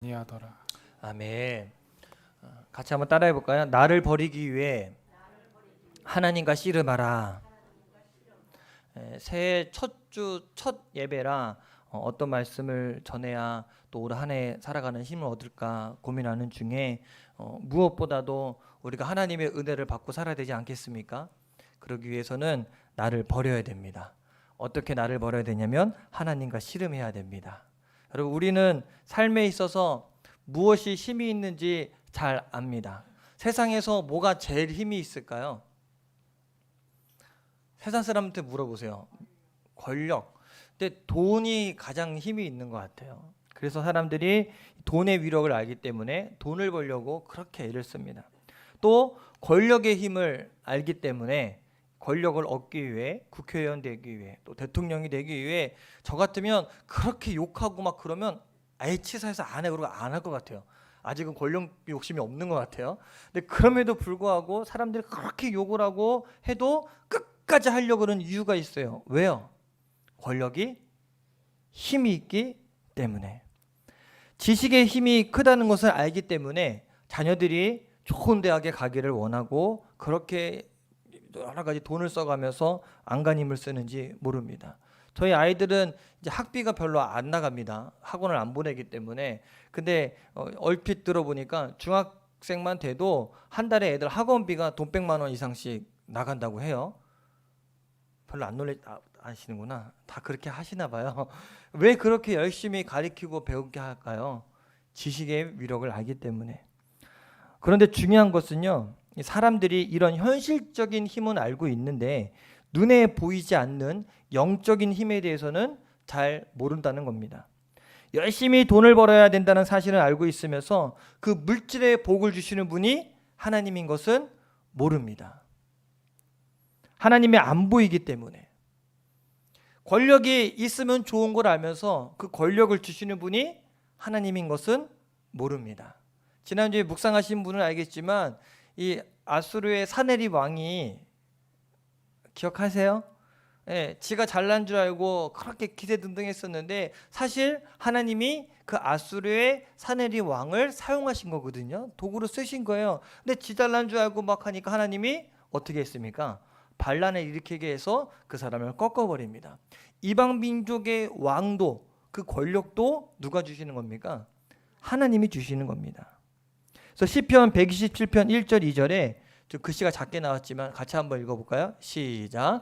아니하더라. 아멘. 같이 한번 따라해 볼까요? 나를 버리기 위해 하나님과 씨름하라. 새해 첫 주 첫 예배라 어떤 말씀을 전해야 또 올 한 해 살아가는 힘을 얻을까 고민하는 중에 무엇보다도 우리가 하나님의 은혜를 받고 살아야 되지 않겠습니까? 그러기 위해서는 나를 버려야 됩니다. 어떻게 나를 버려야 되냐면 하나님과 씨름해야 됩니다. 여러분, 우리는 삶에 있어서 무엇이 힘이 있는지 잘 압니다. 세상에서 뭐가 제일 힘이 있을까요? 세상 사람한테 물어보세요. 권력. 근데 돈이 가장 힘이 있는 것 같아요. 그래서 사람들이 돈의 위력을 알기 때문에 돈을 벌려고 그렇게 애를 씁니다. 또 권력의 힘을 알기 때문에 권력을 얻기 위해 국회의원 되기 위해 또 대통령이 되기 위해 저 같으면 그렇게 욕하고 막 그러면 아예 치사해서 안 해, 그러고 안 할 것 같아요. 아직은 권력 욕심이 없는 것 같아요. 근데 그럼에도 불구하고 사람들이 그렇게 욕을 하고 해도 끝까지 하려고 그러는 이유가 있어요. 왜요? 권력이 힘이 있기 때문에. 지식의 힘이 크다는 것을 알기 때문에 자녀들이 좋은 대학에 가기를 원하고 그렇게 여러 가지 돈을 써가면서 안간힘을 쓰는지 모릅니다. 저희 아이들은 이제 학비가 별로 안 나갑니다. 학원을 안 보내기 때문에. 근데 얼핏 들어보니까 중학생만 돼도 한 달에 애들 학원비가 돈 100만 원 이상씩 나간다고 해요. 별로 안 아시는구나. 다 그렇게 하시나 봐요. 왜 그렇게 열심히 가르치고 배우게 할까요? 지식의 위력을 알기 때문에. 그런데 중요한 것은요, 사람들이 이런 현실적인 힘은 알고 있는데 눈에 보이지 않는 영적인 힘에 대해서는 잘 모른다는 겁니다. 열심히 돈을 벌어야 된다는 사실을 알고 있으면서 그 물질의 복을 주시는 분이 하나님인 것은 모릅니다. 하나님이 안 보이기 때문에. 권력이 있으면 좋은 걸 알면서 그 권력을 주시는 분이 하나님인 것은 모릅니다. 지난주에 묵상하신 분은 알겠지만 이 아수르의 사네립 왕이 기억하세요? 예, 지가 잘난 줄 알고 그렇게 기세등등했었는데 사실 하나님이 그 아수르의 사네립 왕을 사용하신 거거든요. 도구로 쓰신 거예요. 근데 지 잘난 줄 알고 막 하니까 하나님이 어떻게 했습니까? 반란을 일으키게 해서 그 사람을 꺾어버립니다. 이방 민족의 왕도 그 권력도 누가 주시는 겁니까? 하나님이 주시는 겁니다. 그래서 시편 127편 1절 2절에 좀 글씨가 작게 나왔지만 같이 한번 읽어볼까요? 시작.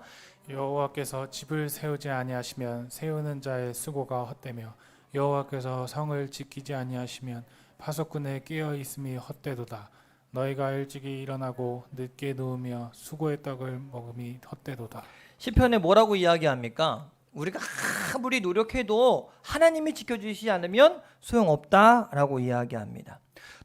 여호와께서 집을 세우지 아니하시면 세우는 자의 수고가 헛되며 여호와께서 성을 지키지 아니하시면 파수꾼의 깨어 있음이 헛되도다. 너희가 일찍이 일어나고 늦게 누우며 수고의 떡을 먹음이 헛되도다. 시편에 뭐라고 이야기합니까? 우리가 아무리 노력해도 하나님이 지켜주시지 않으면 소용없다라고 이야기합니다.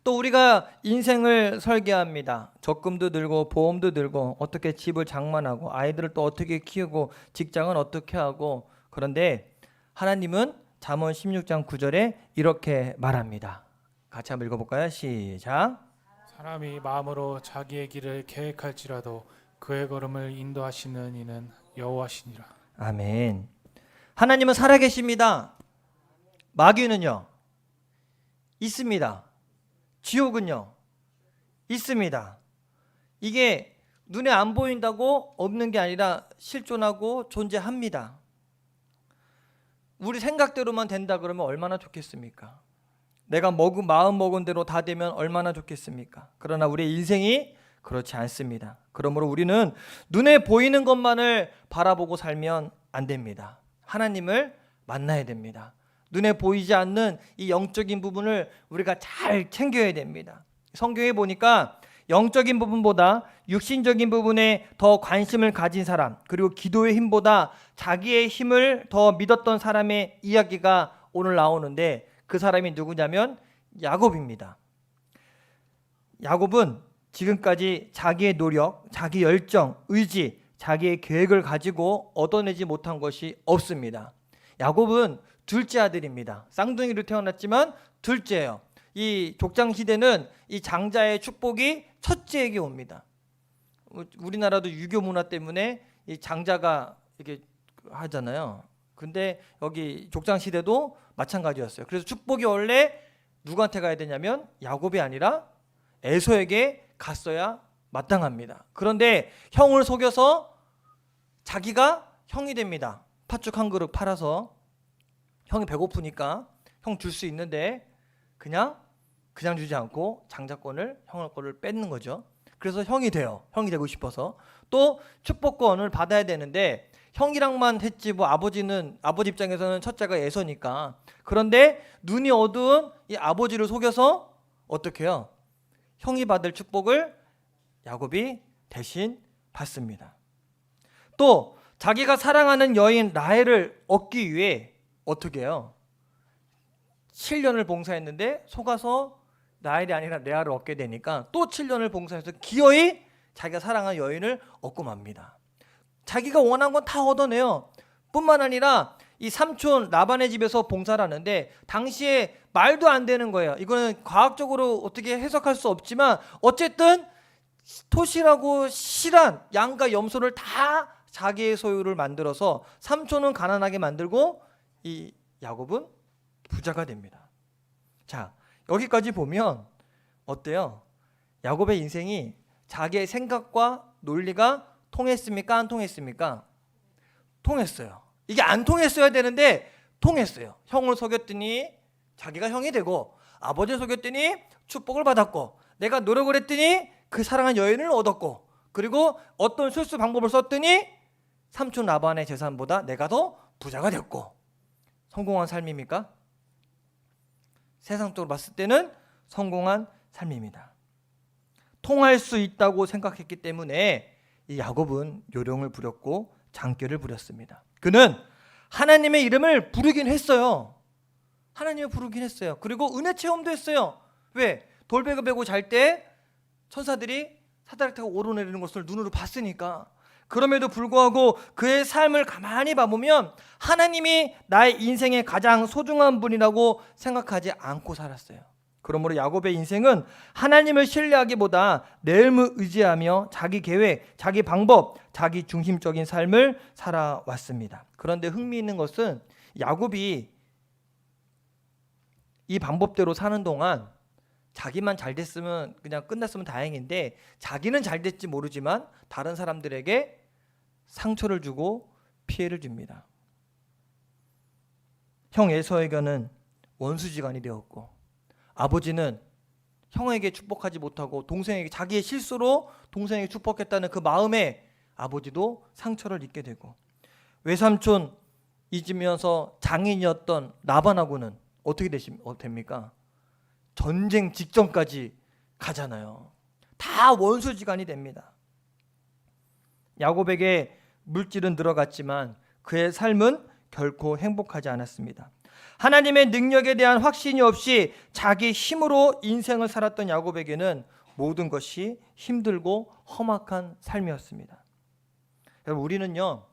또 우리가 인생을 설계합니다. 적금도 들고 보험도 들고 어떻게 집을 장만하고 아이들을 또 어떻게 키우고 직장은 어떻게 하고, 그런데 하나님은 잠언 16장 9절에 이렇게 말합니다. 같이 한번 읽어볼까요? 시작. 사람이 마음으로 자기의 길을 계획할지라도 그의 걸음을 인도하시는 이는 여호와시니라. 아멘. 하나님은 살아계십니다. 마귀는요? 있습니다. 지옥은요? 있습니다. 이게 눈에 안 보인다고 없는 게 아니라 실존하고 존재합니다. 우리 생각대로만 된다 그러면 얼마나 좋겠습니까? 내가 마음 먹은 대로 다 되면 얼마나 좋겠습니까? 그러나 우리의 인생이 그렇지 않습니다. 그러므로 우리는 눈에 보이는 것만을 바라보고 살면 안 됩니다. 하나님을 만나야 됩니다. 눈에 보이지 않는 이 영적인 부분을 우리가 잘 챙겨야 됩니다. 성경에 보니까 영적인 부분보다 육신적인 부분에 더 관심을 가진 사람, 그리고 기도의 힘보다 자기의 힘을 더 믿었던 사람의 이야기가 오늘 나오는데 그 사람이 누구냐면 야곱입니다. 야곱은 지금까지 자기의 노력, 자기 열정, 의지, 자기의 계획을 가지고 얻어내지 못한 것이 없습니다. 야곱은 둘째 아들입니다. 쌍둥이로 태어났지만 둘째예요. 이 족장 시대는 이 장자의 축복이 첫째에게 옵니다. 우리나라도 유교 문화 때문에 이 장자가 이렇게 하잖아요. 근데 여기 족장 시대도 마찬가지였어요. 그래서 축복이 원래 누구한테 가야 되냐면 야곱이 아니라 에서에게 갔어야 마땅합니다. 그런데 형을 속여서 자기가 형이 됩니다. 팥죽 한 그릇 팔아서 형이 배고프니까 형 줄 수 있는데 그냥 주지 않고 장자권을 형의 거를 뺏는 거죠. 그래서 형이 돼요. 형이 되고 싶어서. 또 축복권을 받아야 되는데 형이랑만 했지 뭐 아버지 입장에서는 첫째가 에서니까. 그런데 눈이 어두운 이 아버지를 속여서 어떻게 해요? 형이 받을 축복을 야곱이 대신 받습니다. 또 자기가 사랑하는 여인 라헬을 얻기 위해 어떻게 해요? 7년을 봉사했는데 속아서 라헬이 아니라 레아를 얻게 되니까 또 7년을 봉사해서 기어이 자기가 사랑하는 여인을 얻고 맙니다. 자기가 원한 건 다 얻어내요. 뿐만 아니라 이 삼촌 라반의 집에서 봉사를 하는데 당시에 말도 안 되는 거예요. 이거는 과학적으로 어떻게 해석할 수 없지만 어쨌든 토실하고 실한 양과 염소를 다 자기의 소유를 만들어서 삼촌은 가난하게 만들고 이 야곱은 부자가 됩니다. 자, 여기까지 보면 어때요? 야곱의 인생이 자기의 생각과 논리가 통했습니까? 안 통했습니까? 통했어요. 이게 안 통했어야 되는데 통했어요. 형을 속였더니 자기가 형이 되고 아버지를 속였더니 축복을 받았고 내가 노력을 했더니 그 사랑한 여인을 얻었고 그리고 어떤 실수 방법을 썼더니 삼촌 라반의 재산보다 내가 더 부자가 됐고 성공한 삶입니까? 세상적으로 봤을 때는 성공한 삶입니다. 통할 수 있다고 생각했기 때문에 이 야곱은 요령을 부렸고 장교를 부렸습니다. 그는 하나님의 이름을 부르긴 했어요. 하나님을 부르긴 했어요. 그리고 은혜 체험도 했어요. 왜? 돌베개 베고 잘 때 천사들이 사다리 타고 오르내리는 것을 눈으로 봤으니까. 그럼에도 불구하고 그의 삶을 가만히 봐보면 하나님이 나의 인생의 가장 소중한 분이라고 생각하지 않고 살았어요. 그러므로 야곱의 인생은 하나님을 신뢰하기보다 내 힘을 의지하며 자기 계획, 자기 방법, 자기 중심적인 삶을 살아왔습니다. 그런데 흥미있는 것은 야곱이 이 방법대로 사는 동안 자기만 잘 됐으면 그냥 끝났으면 다행인데 자기는 잘 됐지 모르지만 다른 사람들에게 상처를 주고 피해를 줍니다. 형 에서에게는 원수지간이 되었고 아버지는 형에게 축복하지 못하고 동생에게 자기의 실수로 동생에게 축복했다는 그 마음에 아버지도 상처를 입게 되고 외삼촌 잊으면서 장인이었던 라반하고는 어떻게 됩니까? 전쟁 직전까지 가잖아요. 다 원수지간이 됩니다. 야곱에게 물질은 늘어갔지만 그의 삶은 결코 행복하지 않았습니다. 하나님의 능력에 대한 확신이 없이 자기 힘으로 인생을 살았던 야곱에게는 모든 것이 힘들고 험악한 삶이었습니다. 여러분, 우리는요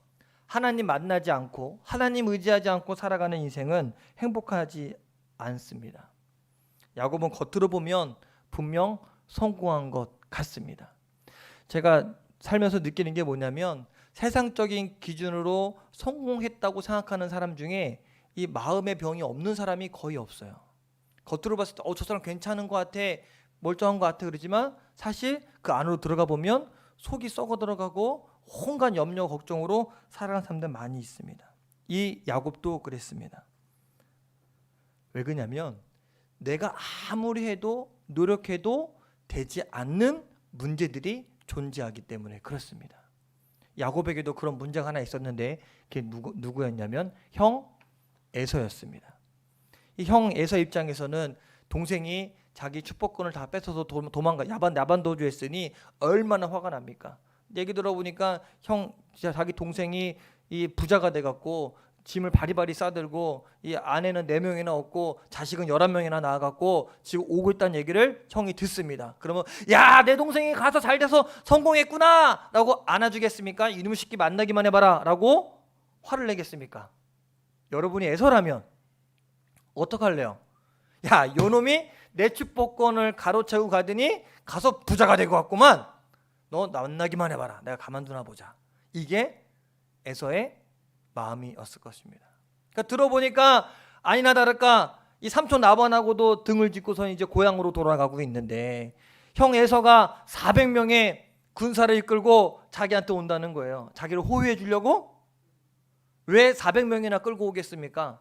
하나님 만나지 않고 하나님 의지하지 않고 살아가는 인생은 행복하지 않습니다. 야곱은 겉으로 보면 분명 성공한 것 같습니다. 제가 살면서 느끼는 게 뭐냐면 세상적인 기준으로 성공했다고 생각하는 사람 중에 이 마음의 병이 없는 사람이 거의 없어요. 겉으로 봤을 때 저 사람 괜찮은 것 같아, 멀쩡한 것 같아 그러지만 사실 그 안으로 들어가 보면 속이 썩어 들어가고 온갖 염려 걱정으로 살아가는 사람들 많이 있습니다. 이 야곱도 그랬습니다. 왜 그러냐면 내가 아무리 해도 노력해도 되지 않는 문제들이 존재하기 때문에 그렇습니다. 야곱에게도 그런 문제가 하나 있었는데 그게 누구였냐면 형 에서였습니다. 이 형 에서 입장에서는 동생이 자기 축복권을 다 뺏어서 도망가 야반도주했으니 얼마나 화가 납니까? 얘기 들어보니까 자기 동생이 이 부자가 돼갖고 짐을 바리바리 싸들고 이 아내는 4명이나 얻고 자식은 11명이나 낳아갖고 지금 오고 있다는 얘기를 형이 듣습니다. 그러면 야, 내 동생이 가서 잘 돼서 성공했구나 라고 안아주겠습니까? 이놈의 새끼 만나기만 해봐라 라고 화를 내겠습니까? 여러분이 에서라면 어떡할래요? 야, 요놈이 내 축복권을 가로채고 가더니 가서 부자가 되고 왔구만. 너 만나기만 해봐라. 내가 가만두나 보자. 이게 에서의 마음이었을 것입니다. 그러니까 들어보니까 아니나 다를까 이 삼촌 라반하고도 등을 짓고서 이제 고향으로 돌아가고 있는데 형 에서가 400명의 군사를 이끌고 자기한테 온다는 거예요. 자기를 호위해 주려고? 왜 400명이나 끌고 오겠습니까?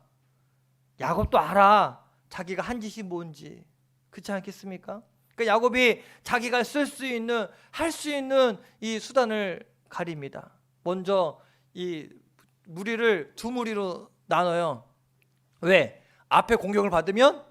야곱도 알아. 자기가 한 짓이 뭔지. 그렇지 않겠습니까? 그러니까 야곱이 자기가 쓸 수 있는, 할 수 있는 이 수단을 가립니다. 먼저 이 무리를 두 무리로 나눠요. 왜? 앞에 공격을 받으면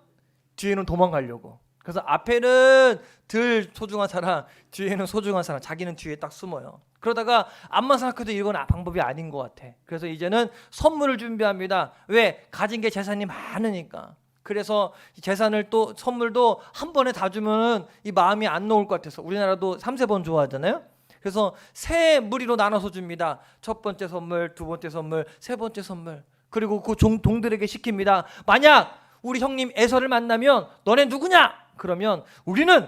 뒤에는 도망가려고. 그래서 앞에는 덜 소중한 사람, 뒤에는 소중한 사람, 자기는 뒤에 딱 숨어요. 그러다가 암만 생각해도 이건 방법이 아닌 것 같아. 그래서 이제는 선물을 준비합니다. 왜? 가진 게 재산이 많으니까. 그래서 재산을 또 선물도 한 번에 다 주면 이 마음이 안 놓을 것 같아서 우리나라도 3-4번 좋아하잖아요. 그래서 세 무리로 나눠서 줍니다. 첫 번째 선물, 두 번째 선물, 세 번째 선물. 그리고 그 동들에게 시킵니다. 만약 우리 형님 에서를 만나면 너네 누구냐? 그러면 우리는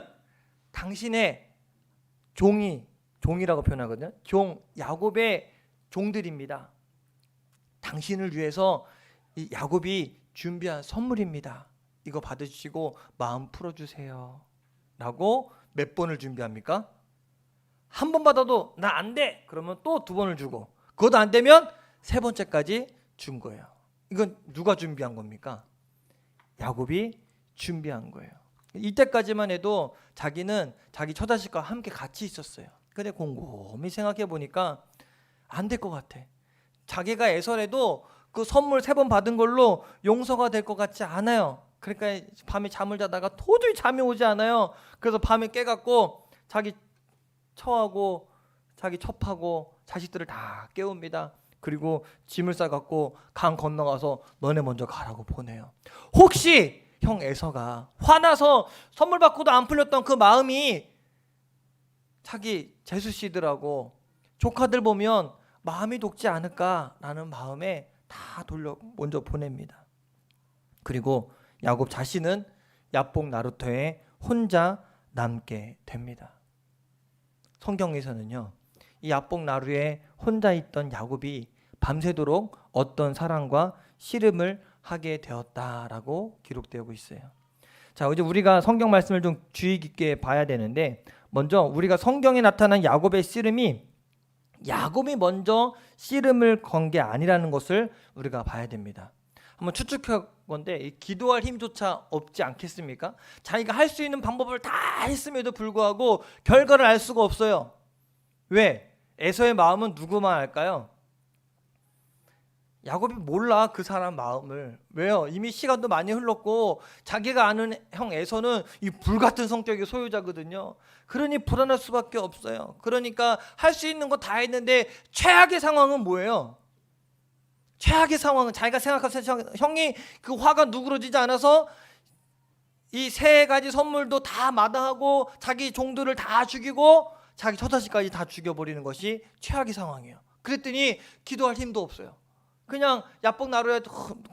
당신의 종이라고 표현하거든요. 야곱의 종들입니다. 당신을 위해서 이 야곱이 준비한 선물입니다. 이거 받으시고 마음 풀어주세요. 라고 몇 번을 준비합니까? 한 번 받아도 나 안 돼. 그러면 또 두 번을 주고 그것도 안 되면 세 번째까지 준 거예요. 이건 누가 준비한 겁니까? 야곱이 준비한 거예요. 이때까지만 해도 자기는 자기 처자식과 함께 같이 있었어요. 근데 곰곰이 생각해 보니까 안 될 것 같아. 자기가 에서라도 그 선물 3번 받은 걸로 용서가 될 것 같지 않아요. 그러니까 밤에 잠을 자다가 도저히 잠이 오지 않아요. 그래서 밤에 깨갖고 자기 처하고 자기 첩하고 자식들을 다 깨웁니다. 그리고 짐을 싸갖고 강 건너가서 너네 먼저 가라고 보내요. 혹시 형 에서가 화나서 선물 받고도 안 풀렸던 그 마음이 자기 제수씨들하고 조카들 보면 마음이 녹지 않을까라는 마음에 다 먼저 보냅니다. 그리고 야곱 자신은 야복 나루터에 혼자 남게 됩니다. 성경에서는요, 이 야복 나루에 혼자 있던 야곱이 밤새도록 어떤 사랑과 씨름을 하게 되었다라고 기록되고 있어요. 자, 이제 우리가 성경 말씀을 좀 주의 깊게 봐야 되는데, 먼저 우리가 성경에 나타난 야곱의 씨름이 야곱이 먼저 씨름을 건 게 아니라는 것을 우리가 봐야 됩니다. 한번 추측해 건데 기도할 힘조차 없지 않겠습니까? 자기가 할 수 있는 방법을 다 했음에도 불구하고 결과를 알 수가 없어요. 왜? 에서의 마음은 누구만 알까요? 야곱이 몰라 그 사람 마음을. 왜요? 이미 시간도 많이 흘렀고 자기가 아는 형 에서는 이 불같은 성격의 소유자거든요. 그러니 불안할 수밖에 없어요. 그러니까 할 수 있는 거 다 했는데 최악의 상황은 뭐예요? 최악의 상황은 자기가 생각했을 때 형이 그 화가 누그러지지 않아서 이 3가지 선물도 다 마다하고 자기 종들을 다 죽이고 자기 처자식까지 다 죽여버리는 것이 최악의 상황이에요. 그랬더니 기도할 힘도 없어요. 그냥 야복 나루에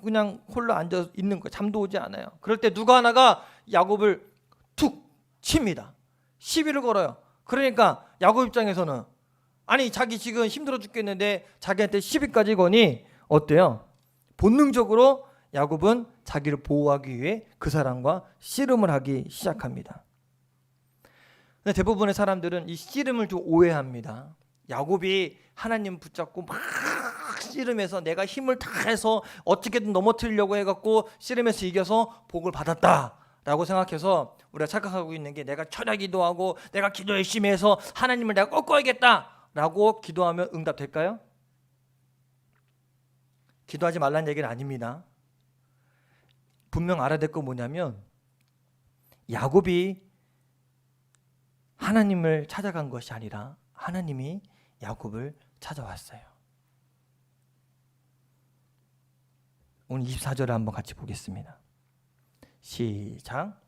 그냥 홀로 앉아 있는 거예요. 잠도 오지 않아요. 그럴 때 누가 하나가 야곱을 툭 칩니다. 시비를 걸어요. 그러니까 야곱 입장에서는 아니 자기 지금 힘들어 죽겠는데 자기한테 시비까지 거니 어때요? 본능적으로 야곱은 자기를 보호하기 위해 그 사람과 씨름을 하기 시작합니다. 근데 대부분의 사람들은 이 씨름을 좀 오해합니다. 야곱이 하나님 붙잡고 막 씨름해서 내가 힘을 다해서 어떻게든 넘어뜨리려고 해갖고 씨름해서 이겨서 복을 받았다라고 생각해서 우리가 착각하고 있는 게 내가 철야 기도하고 내가 기도 열심히 해서 하나님을 내가 꺾어야겠다라고 기도하면 응답될까요? 기도하지 말라는 얘기는 아닙니다. 분명 알아야 될 거 뭐냐면 야곱이 하나님을 찾아간 것이 아니라 하나님이 야곱을 찾아왔어요. 오늘 24절을 한번 같이 보겠습니다. 시작.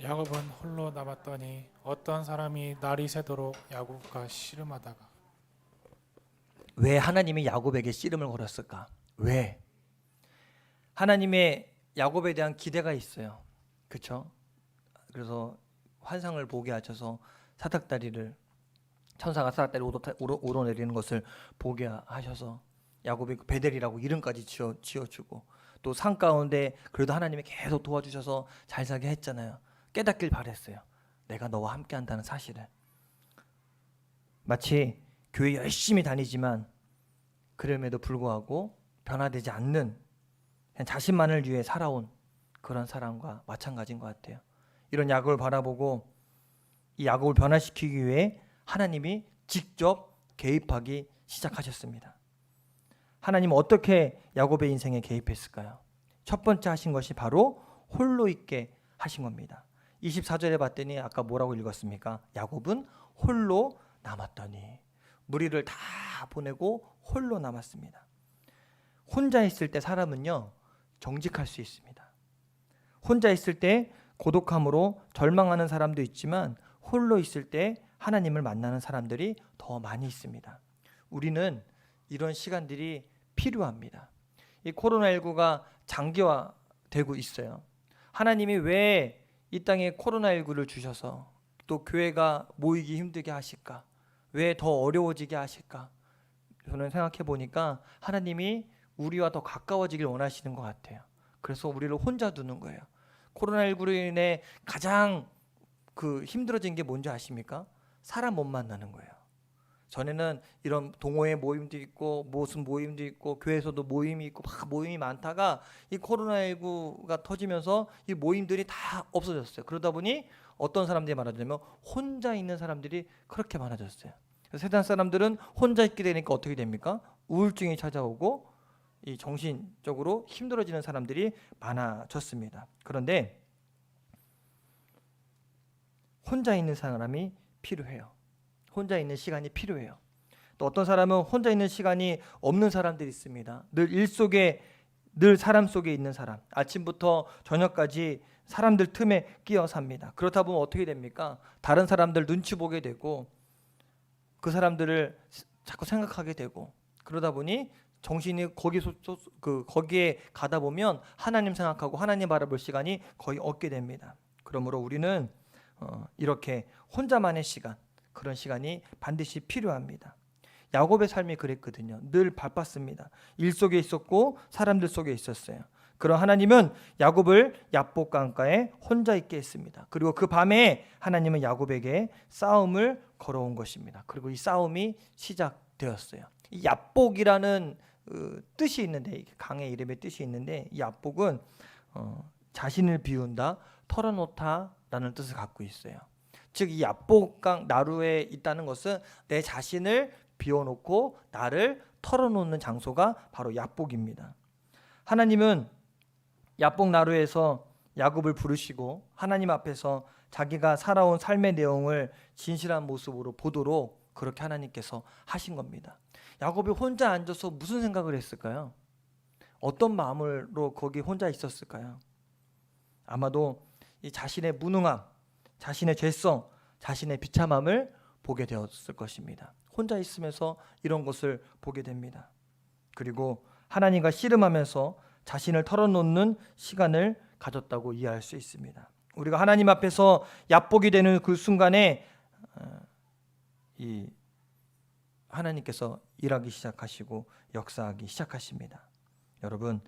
야곱은 홀로 남았더니 어떤 사람이 날이 새도록 야곱과 씨름하다가. 왜 하나님이 야곱에게 씨름을 걸었을까? 왜? 하나님의 야곱에 대한 기대가 있어요. 그렇죠? 그래서 환상을 보게 하셔서 사닥다리를 천사가 사닥다리 오르내리는 것을 보게 하셔서 야곱이 베델이라고 이름까지 지어주고 또 산 가운데 그래도 하나님이 계속 도와주셔서 잘 살게 했잖아요. 깨닫길 바랬어요. 내가 너와 함께 한다는 사실을. 마치 교회 열심히 다니지만 그럼에도 불구하고 변화되지 않는 그냥 자신만을 위해 살아온 그런 사람과 마찬가지인 것 같아요. 이런 야곱을 바라보고 이 야곱을 변화시키기 위해 하나님이 직접 개입하기 시작하셨습니다. 하나님은 어떻게 야곱의 인생에 개입했을까요? 첫 번째 하신 것이 바로 홀로 있게 하신 겁니다. 24절에 봤더니 아까 뭐라고 읽었습니까? 야곱은 홀로 남았더니, 무리를 다 보내고 홀로 남았습니다. 혼자 있을 때 사람은요 정직할 수 있습니다. 혼자 있을 때 고독함으로 절망하는 사람도 있지만 홀로 있을 때 하나님을 만나는 사람들이 더 많이 있습니다. 우리는 이런 시간들이 필요합니다. 이 코로나19가 장기화되고 있어요. 하나님이 왜 이 땅에 코로나19를 주셔서 또 교회가 모이기 힘들게 하실까? 왜 더 어려워지게 하실까? 저는 생각해 보니까 하나님이 우리와 더 가까워지길 원하시는 것 같아요. 그래서 우리를 혼자 두는 거예요. 코로나19로 인해 가장 힘들어진 게 뭔지 아십니까? 사람 못 만나는 거예요. 전에는 이런 동호회 모임도 있고 무슨 모임도 있고 교회에서도 모임이 있고 막 모임이 많다가 이 코로나19가 터지면서 이 모임들이 다 없어졌어요. 그러다 보니 어떤 사람들이 많아지냐면 혼자 있는 사람들이 그렇게 많아졌어요. 세상 사람들은 혼자 있게 되니까 어떻게 됩니까? 우울증이 찾아오고 이 정신적으로 힘들어지는 사람들이 많아졌습니다. 그런데 혼자 있는 사람이 필요해요. 혼자 있는 시간이 필요해요. 또 어떤 사람은 혼자 있는 시간이 없는 사람들이 있습니다. 늘 일 속에, 늘 사람 속에 있는 사람. 아침부터 저녁까지 사람들 틈에 끼어 삽니다. 그렇다 보면 어떻게 됩니까? 다른 사람들 눈치 보게 되고 그 사람들을 자꾸 생각하게 되고 그러다 보니 정신이 거기에 가다 보면 하나님 생각하고 하나님 바라볼 시간이 거의 없게 됩니다. 그러므로 우리는 이렇게 혼자만의 시간, 그런 시간이 반드시 필요합니다. 야곱의 삶이 그랬거든요. 늘 바빴습니다. 일 속에 있었고 사람들 속에 있었어요. 그런 하나님은 야곱을 야복 강가에 혼자 있게 했습니다. 그리고 그 밤에 하나님은 야곱에게 싸움을 걸어온 것입니다. 그리고 이 싸움이 시작되었어요. 이 야복이라는 뜻이 있는데, 강의 이름의 뜻이 있는데, 이 야복은 자신을 비운다, 털어놓다라는 뜻을 갖고 있어요. 즉 이 야복강 나루에 있다는 것은 내 자신을 비워놓고 나를 털어놓는 장소가 바로 야복입니다. 하나님은 야복 나루에서 야곱을 부르시고 하나님 앞에서 자기가 살아온 삶의 내용을 진실한 모습으로 보도록 그렇게 하나님께서 하신 겁니다. 야곱이 혼자 앉아서 무슨 생각을 했을까요? 어떤 마음으로 거기 혼자 있었을까요? 아마도 이 자신의 무능함, 자신의 죄성, 자신의 비참함을 보게 되었을 것입니다. 혼자 있으면서 이런 것을 보게 됩니다. 그리고 하나님과 씨름하면서 자신을 털어놓는 시간을 가졌다고 이해할 수 있습니다. 우리가 하나님 앞에서 야복이 되는 그 순간에 이 하나님께서 일하기 시작하시고 역사하기 시작하십니다. 여러분,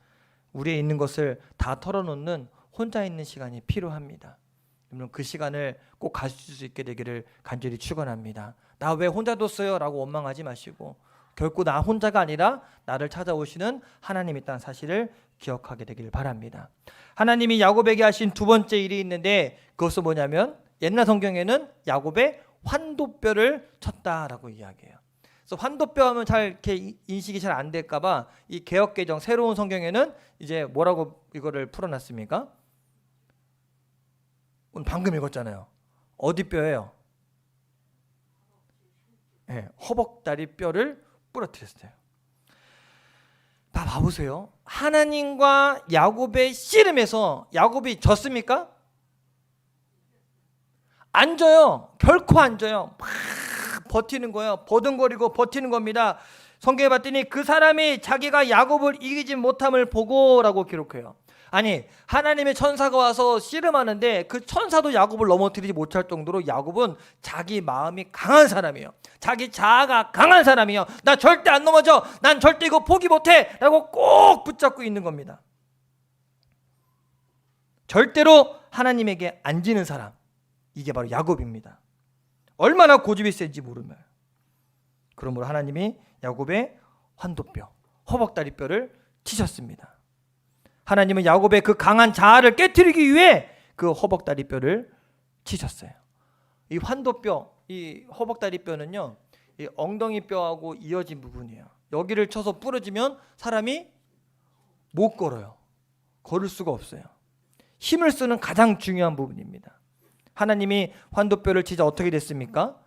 우리의 있는 것을 다 털어놓는 혼자 있는 시간이 필요합니다. 여러분, 그 시간을 꼭 가질 수 있게 되기를 간절히 축원합니다. 나 왜 혼자 뒀어요? 라고 원망하지 마시고 결코 나 혼자가 아니라 나를 찾아오시는 하나님이 있다는 사실을 기억하게 되길 바랍니다. 하나님이 야곱에게 하신 두 번째 일이 있는데 그것은 뭐냐면 옛날 성경에는 야곱의 환도뼈를 쳤다라고 이야기해요. 그래서 환도뼈 하면 잘 이렇게 인식이 잘 안 될까 봐 이 개역개정 새로운 성경에는 이제 뭐라고 이거를 풀어놨습니까? 오늘 방금 읽었잖아요. 어디 뼈예요? 네, 허벅다리 뼈를 부러뜨렸어요. 봐보세요. 하나님과 야곱의 씨름에서 야곱이 졌습니까? 안 져요. 결코 안 져요. 막 버티는 거예요. 버둥거리고 버티는 겁니다. 성경에 봤더니 그 사람이 자기가 야곱을 이기지 못함을 보고라고 기록해요. 아니, 하나님의 천사가 와서 씨름하는데 그 천사도 야곱을 넘어뜨리지 못할 정도로 야곱은 자기 마음이 강한 사람이에요. 자기 자아가 강한 사람이에요. 나 절대 안 넘어져. 난 절대 이거 포기 못해 라고 꼭 붙잡고 있는 겁니다. 절대로 하나님에게 안 지는 사람, 이게 바로 야곱입니다. 얼마나 고집이 센지 모르면. 그러므로 하나님이 야곱의 환도뼈, 허벅다리뼈를 치셨습니다. 하나님은 야곱의 그 강한 자아를 깨트리기 위해 그 허벅다리뼈를 치셨어요. 이 환도뼈, 이 허벅다리뼈는요, 이 엉덩이뼈하고 이어진 부분이에요. 여기를 쳐서 부러지면 사람이 못 걸어요. 걸을 수가 없어요. 힘을 쓰는 가장 중요한 부분입니다. 하나님이 환도뼈를 치자 어떻게 됐습니까?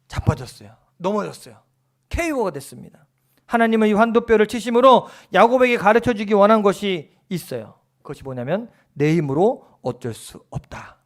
자빠졌어요. 넘어졌어요. KO가 됐습니다. 하나님은 이 환도뼈를 치심으로 야곱에게 가르쳐주기 원한 것이 있어요. 그것이 뭐냐면 내 힘으로 어쩔 수 없다.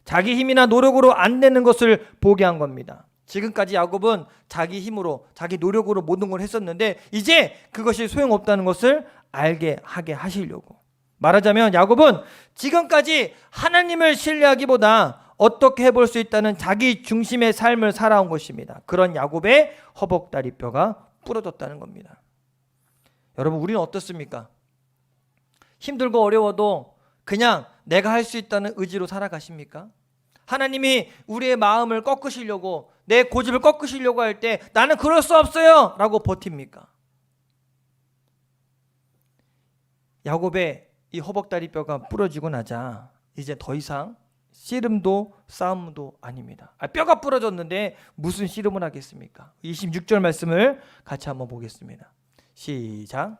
자기 힘이나 노력으로 안 되는 것을 보게 한 겁니다. 지금까지 야곱은 자기 힘으로, 자기 노력으로 모든 걸 했었는데 이제 그것이 소용없다는 것을 알게 하게 하시려고. 말하자면 야곱은 지금까지 하나님을 신뢰하기보다 어떻게 해볼 수 있다는 자기 중심의 삶을 살아온 것입니다. 그런 야곱의 허벅다리뼈가 부러졌다는 겁니다. 여러분, 우리는 어떻습니까? 힘들고 어려워도 그냥 내가 할 수 있다는 의지로 살아가십니까? 하나님이 우리의 마음을 꺾으시려고, 내 고집을 꺾으시려고 할 때 나는 그럴 수 없어요 라고 버팁니까? 야곱의 이 허벅다리뼈가 부러지고 나자 이제 더 이상 씨름도 싸움도 아닙니다. 뼈가 부러졌는데 무슨 씨름을 하겠습니까? 26절 말씀을 같이 한번 보겠습니다. 시작.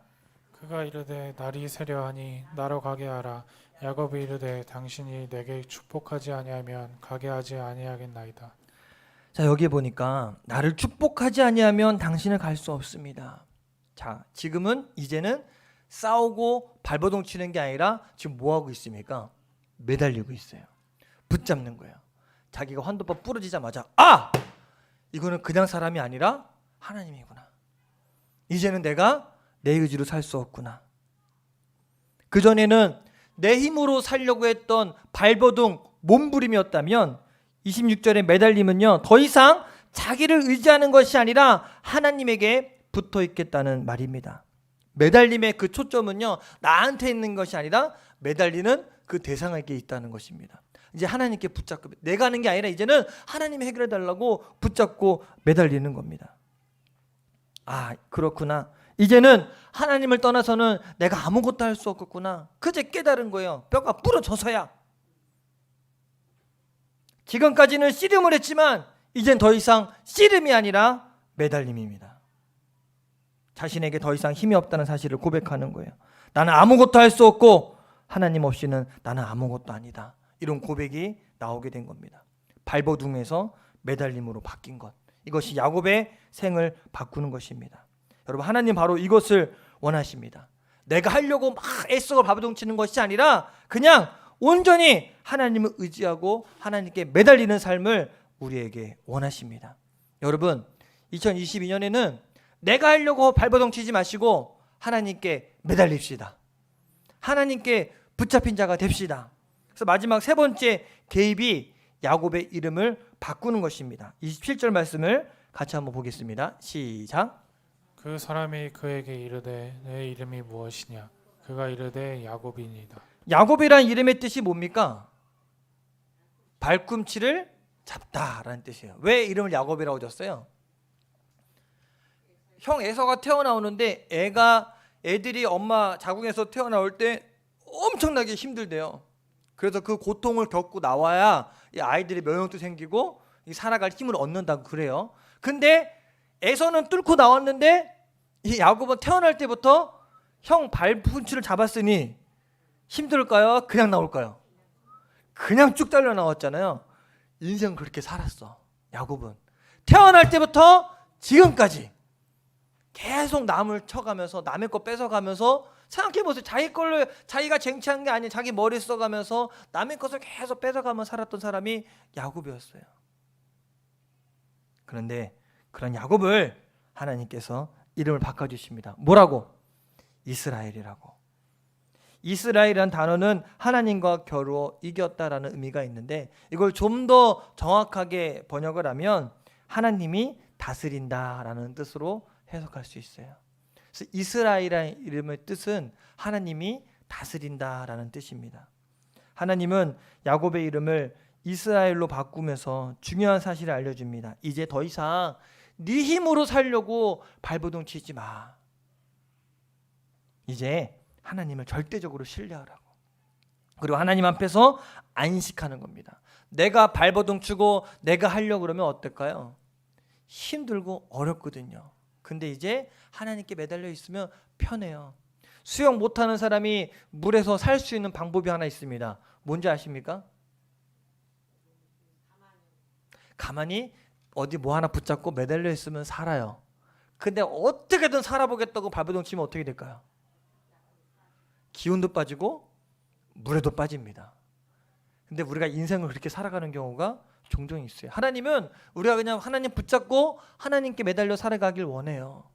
그가 이르되 날이 새려하니 나로 가게 하라. 야곱이 이르되 당신이 내게 축복하지 아니하면 가게 하지 아니하겠나이다. 자, 여기 보니까 나를 축복하지 아니하면 당신을 갈 수 없습니다. 자, 지금은 이제는 싸우고 발버둥 치는 게 아니라 지금 뭐 하고 있습니까? 매달리고 있어요. 붙잡는 거예요. 자기가 환도뼈 부러지자마자 이거는 그냥 사람이 아니라 하나님이구나. 이제는 내가 내 의지로 살 수 없구나. 그전에는 내 힘으로 살려고 했던 발버둥 몸부림이었다면 26절의 매달림은요, 더 이상 자기를 의지하는 것이 아니라 하나님에게 붙어 있겠다는 말입니다. 매달림의 그 초점은요, 나한테 있는 것이 아니라 매달리는 그 대상에게 있다는 것입니다. 이제 하나님께 붙잡고, 내가 하는 게 아니라 이제는 하나님이 해결해 달라고 붙잡고 매달리는 겁니다. 그렇구나. 이제는 하나님을 떠나서는 내가 아무것도 할 수 없겠구나. 그제 깨달은 거예요. 뼈가 부러져서야. 지금까지는 씨름을 했지만 이젠 더 이상 씨름이 아니라 매달림입니다. 자신에게 더 이상 힘이 없다는 사실을 고백하는 거예요. 나는 아무것도 할 수 없고 하나님 없이는 나는 아무것도 아니다. 이런 고백이 나오게 된 겁니다. 발버둥에서 매달림으로 바뀐 것. 이것이 야곱의 생을 바꾸는 것입니다. 여러분, 하나님 바로 이것을 원하십니다. 내가 하려고 막 애써 발버둥 치는 것이 아니라 그냥 온전히 하나님을 의지하고 하나님께 매달리는 삶을 우리에게 원하십니다. 여러분, 2022년에는 내가 하려고 발버둥 치지 마시고 하나님께 매달립시다. 하나님께 붙잡힌 자가 됩시다. 그래서 마지막 세 번째 개입이 야곱의 이름을 바꾸는 것입니다. 27절 말씀을 같이 한번 보겠습니다. 시작. 그 사람이 그에게 이르되 내 이름이 무엇이냐? 그가 이르되 야곱이니이다. 야곱이란 이름의 뜻이 뭡니까? 발꿈치를 잡다라는 뜻이에요. 왜 이름을 야곱이라고 줬어요? 형 에서가 태어나오는데 애들이 엄마 자궁에서 태어나올 때 엄청나게 힘들대요. 그래서 그 고통을 겪고 나와야 이 아이들이 면역도 생기고 살아갈 힘을 얻는다고 그래요. 근데 에서는 뚫고 나왔는데 이 야곱은 태어날 때부터 형 발꿈치를 잡았으니 힘들까요? 그냥 나올까요? 그냥 쭉 달려 나왔잖아요. 인생 그렇게 살았어. 야곱은 태어날 때부터 지금까지 계속 남을 쳐가면서 남의 거 뺏어가면서, 생각해보세요. 자기 걸로 자기가 쟁취한 게 아닌 자기 머리 써가면서 남의 것을 계속 뺏어가면서 살았던 사람이 야곱이었어요. 그런데 그런 야곱을 하나님께서 이름을 바꿔주십니다. 뭐라고? 이스라엘이라고. 이스라엘이라는 단어는 하나님과 겨루어 이겼다라는 의미가 있는데, 이걸 좀 더 정확하게 번역을 하면 하나님이 다스린다라는 뜻으로 해석할 수 있어요. 그래서 이스라엘이라는 이름의 뜻은 하나님이 다스린다라는 뜻입니다. 하나님은 야곱의 이름을 이스라엘로 바꾸면서 중요한 사실을 알려줍니다. 이제 더 이상 네 힘으로 살려고 발버둥 치지 마. 이제 하나님을 절대적으로 신뢰하라고. 그리고 하나님 앞에서 안식하는 겁니다. 내가 발버둥 치고 내가 하려고 그러면 어떨까요? 힘들고 어렵거든요. 근데 이제 하나님께 매달려 있으면 편해요. 수영 못하는 사람이 물에서 살 수 있는 방법이 하나 있습니다. 뭔지 아십니까? 가만히 어디 뭐 하나 붙잡고 매달려 있으면 살아요. 근데 어떻게든 살아보겠다고 발버둥 치면 어떻게 될까요? 기운도 빠지고 물에도 빠집니다. 근데 우리가 인생을 그렇게 살아가는 경우가 종종 있어요. 하나님은 우리가 그냥 하나님 붙잡고 하나님께 매달려 살아가길 원해요.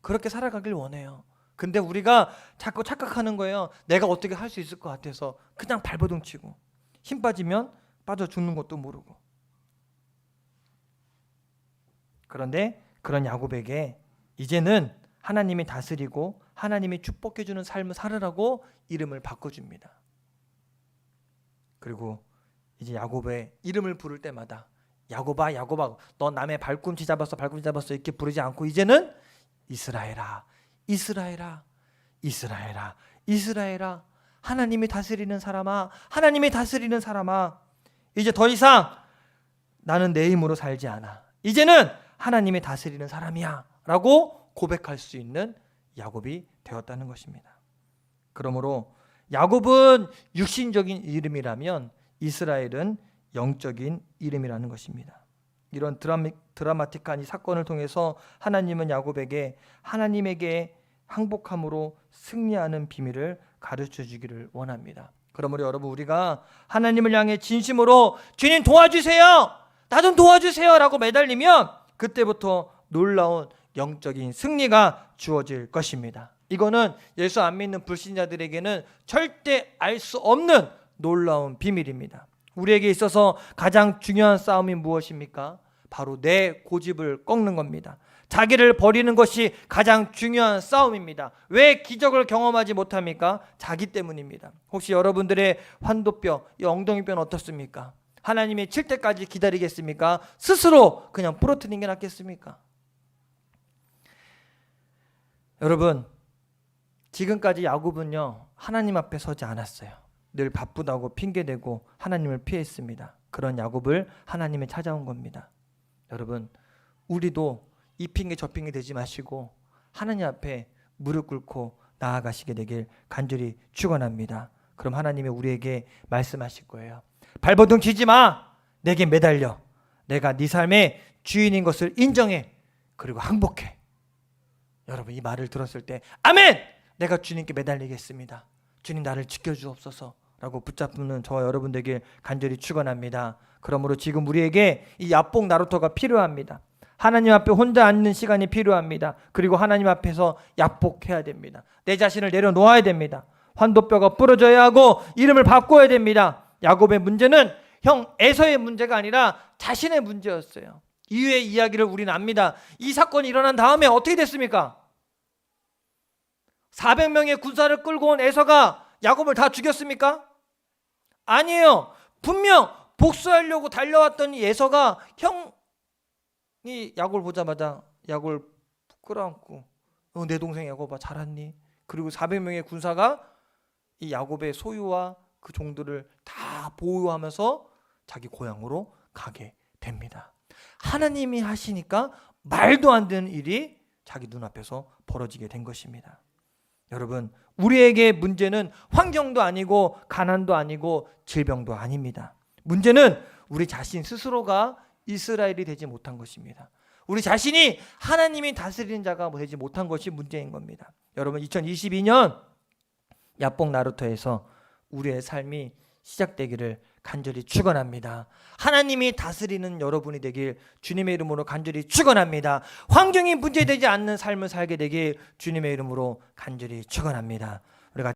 그렇게 살아가길 원해요. 근데 우리가 자꾸 착각하는 거예요. 내가 어떻게 할 수 있을 것 같아서 그냥 발버둥 치고 힘 빠지면 빠져 죽는 것도 모르고. 그런데 그런 야곱에게 이제는 하나님이 다스리고 하나님이 축복해 주는 삶을 살으라고 이름을 바꿔줍니다. 그리고 이제 야곱의 이름을 부를 때마다 야곱아 야곱아 너 남의 발꿈치 잡았어 이렇게 부르지 않고 이제는 이스라엘아 이스라엘아 이스라엘아 이스라엘아 하나님이 다스리는 사람아 하나님이 다스리는 사람아 이제 더 이상 나는 내 힘으로 살지 않아. 이제는 하나님이 다스리는 사람이야 라고 고백할 수 있는 야곱이 되었다는 것입니다. 그러므로 야곱은 육신적인 이름이라면 이스라엘은 영적인 이름이라는 것입니다. 이런 드라마틱한 이 사건을 통해서 하나님은 야곱에게 하나님에게 항복함으로 승리하는 비밀을 가르쳐 주기를 원합니다. 그러므로 여러분 우리가 하나님을 향해 진심으로 주님 도와주세요 나 좀 도와주세요 라고 매달리면 그때부터 놀라운 영적인 승리가 주어질 것입니다. 이거는 예수 안 믿는 불신자들에게는 절대 알 수 없는 놀라운 비밀입니다. 우리에게 있어서 가장 중요한 싸움이 무엇입니까? 바로 내 고집을 꺾는 겁니다. 자기를 버리는 것이 가장 중요한 싸움입니다. 왜 기적을 경험하지 못합니까? 자기 때문입니다. 혹시 여러분들의 환도뼈, 이 엉덩이뼈는 어떻습니까? 하나님이 칠 때까지 기다리겠습니까? 스스로 그냥 부러뜨리는 게 낫겠습니까? 여러분 지금까지 야곱은요 하나님 앞에 서지 않았어요. 늘 바쁘다고 핑계대고 하나님을 피했습니다. 그런 야곱을 하나님이 찾아온 겁니다. 여러분 우리도 이 핑계 저 핑계 대지 마시고 하나님 앞에 무릎 꿇고 나아가시게 되길 간절히 축원합니다. 그럼 하나님이 우리에게 말씀하실 거예요. 발버둥 치지 마. 내게 매달려. 내가 네 삶의 주인인 것을 인정해. 그리고 항복해. 여러분 이 말을 들었을 때 아멘! 내가 주님께 매달리겠습니다. 주님 나를 지켜주옵소서 라고 붙잡는 저와 여러분들에게 간절히 축원합니다. 그러므로 지금 우리에게 이 야복 나루터가 필요합니다. 하나님 앞에 혼자 앉는 시간이 필요합니다. 그리고 하나님 앞에서 야복해야 됩니다. 내 자신을 내려놓아야 됩니다. 환도뼈가 부러져야 하고 이름을 바꿔야 됩니다. 야곱의 문제는 형 에서의 문제가 아니라 자신의 문제였어요. 이후의 이야기를 우리는 압니다. 이 사건이 일어난 다음에 어떻게 됐습니까? 400명의 군사를 끌고 온 에서가 야곱을 다 죽였습니까? 아니에요. 분명 복수하려고 달려왔던 이 에서가 형이 야곱을 보자마자 야곱을 끌어안고 내 동생 야곱아 잘 왔니? 그리고 400명의 군사가 이 야곱의 소유와 그 종들을 다 보호하면서 자기 고향으로 가게 됩니다. 하나님이 하시니까 말도 안 되는 일이 자기 눈앞에서 벌어지게 된 것입니다. 여러분 우리에게 문제는 환경도 아니고 가난도 아니고 질병도 아닙니다. 문제는 우리 자신 스스로가 이스라엘이 되지 못한 것입니다. 우리 자신이 하나님이 다스리는 자가 되지 못한 것이 문제인 겁니다. 여러분 2022년 야복 나루터에서 우리의 삶이 시작되기를 간절히 축원합니다. 하나님이 다스리는 여러분이 되길 주님의 이름으로 간절히 축원합니다. 환경이 문제되지 않는 삶을 살게 되길 주님의 이름으로 간절히 축원합니다.